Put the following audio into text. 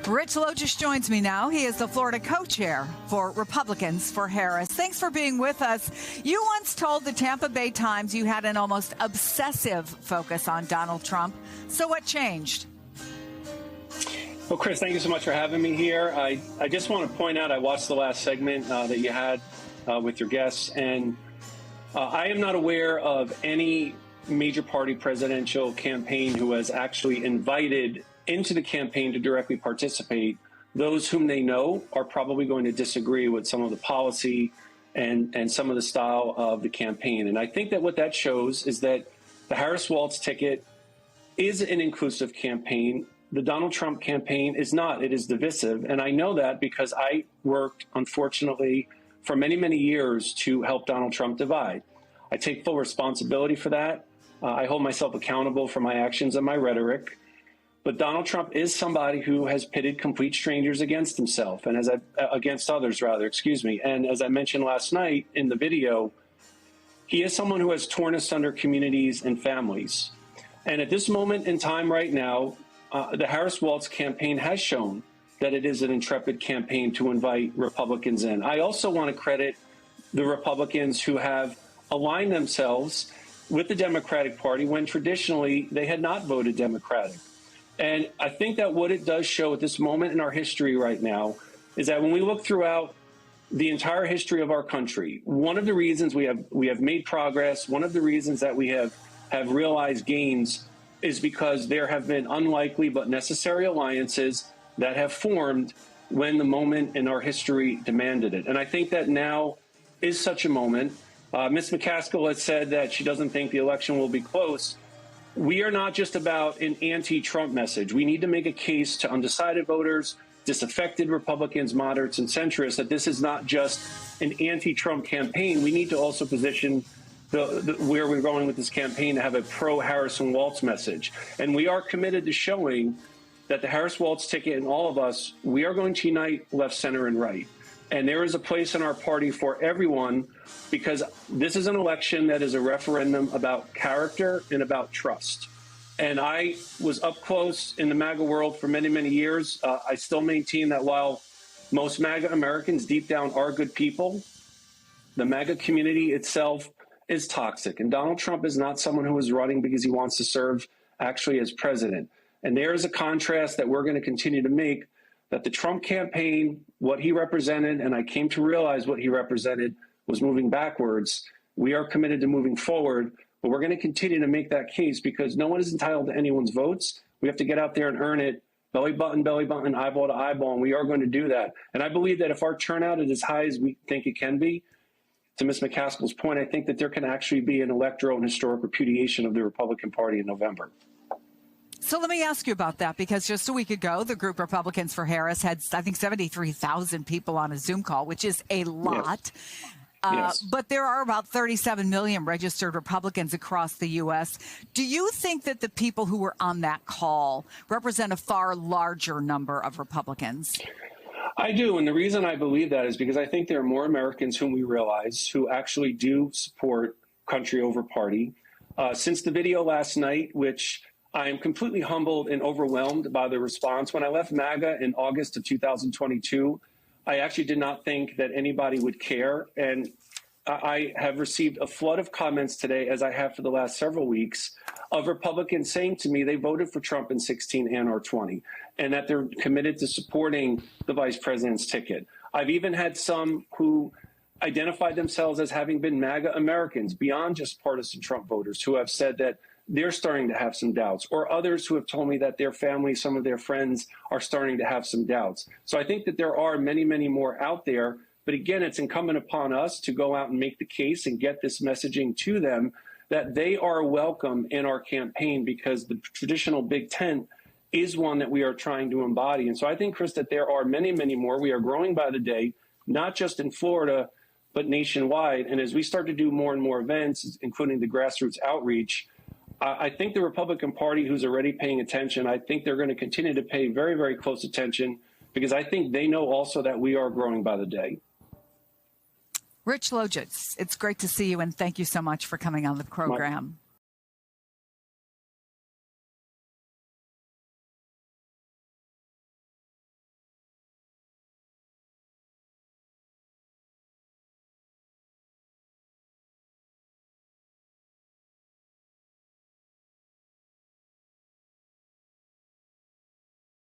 Rich Logis joins me now. He is the Florida co-chair for Republicans for Harris. Thanks for being with us. You once told the Tampa Bay Times you had an almost obsessive focus on Donald Trump. So what changed? Well, Chris, thank you so much for having me here. I just want to point out, I watched the last segment that you had with your guests, and I am not aware of any major party presidential campaign who has actually invited into the campaign to directly participate those whom they know are probably going to disagree with some of the policy and some of the style of the campaign. And I think that what that shows is that the Harris-Walz ticket is an inclusive campaign. The Donald Trump campaign is not. It is divisive. And I know that because I worked, unfortunately, for many, many years to help Donald Trump divide. I take full responsibility for that. I hold myself accountable for my actions and my rhetoric. But Donald Trump is somebody who has pitted complete strangers against himself and against others, rather, excuse me. And as I mentioned last night in the video, he is someone who has torn asunder communities and families. And at this moment in time right now, the Harris-Walz campaign has shown that it is an intrepid campaign to invite Republicans in. I also want to credit the Republicans who have aligned themselves with the Democratic Party when traditionally they had not voted Democratic. And I think that what it does show at this moment in our history right now is that when we look throughout the entire history of our country, one of the reasons we have made progress, one of the reasons that we have realized gains is because there have been unlikely but necessary alliances that have formed when the moment in our history demanded it. And I think that now is such a moment. Ms. McCaskill has said that she doesn't think the election will be close. We are not just about an anti-Trump message. We need to make a case to undecided voters, disaffected Republicans, moderates, and centrists that this is not just an anti-Trump campaign. We need to also position where we're going with this campaign to have a pro-Harris-Walz message. And we are committed to showing that the Harris-Walz ticket and all of us, we are going to unite left, center, and right. And there is a place in our party for everyone because this is an election that is a referendum about character and about trust. And I was up close in the MAGA world for many, many years. I still maintain that while most MAGA Americans deep down are good people, the MAGA community itself is toxic. And Donald Trump is not someone who is running because he wants to serve actually as president. And there is a contrast that we're going to continue to make, that the Trump campaign, what he represented, and I came to realize what he represented, was moving backwards. We are committed to moving forward, but we're going to continue to make that case because no one is entitled to anyone's votes. We have to get out there and earn it, belly button, eyeball to eyeball, and we are going to do that. And I believe that if our turnout is as high as we think it can be, to Ms. McCaskill's point, I think that there can actually be an electoral and historic repudiation of the Republican Party in November. So let me ask you about that, because just a week ago, the group Republicans for Harris had, I think, 73,000 people on a Zoom call, which is a lot. Yes. But there are about 37 million registered Republicans across the U.S. Do you think that the people who were on that call represent a far larger number of Republicans? I do. And the reason I believe that is because I think there are more Americans whom we realize who actually do support country over party. Since the video last night, which I am completely humbled and overwhelmed by the response. When I left MAGA in August of 2022, I actually did not think that anybody would care. And I have received a flood of comments today, as I have for the last several weeks, of Republicans saying to me they voted for Trump in 16 and or 20, and that they're committed to supporting the vice president's ticket. I've even had some who identified themselves as having been MAGA Americans beyond just partisan Trump voters who have said that they're starting to have some doubts, or others who have told me that their family, some of their friends are starting to have some doubts. So I think that there are many, many more out there. But again, it's incumbent upon us to go out and make the case and get this messaging to them that they are welcome in our campaign, because the traditional big tent is one that we are trying to embody. And so I think, Chris, that there are many, many more. We are growing by the day, not just in Florida, but nationwide. And as we start to do more and more events, including the grassroots outreach, I think the Republican Party, who's already paying attention, I think they're going to continue to pay very, very close attention, because I think they know also that we are growing by the day. Rich Logis, it's great to see you, and thank you so much for coming on the program.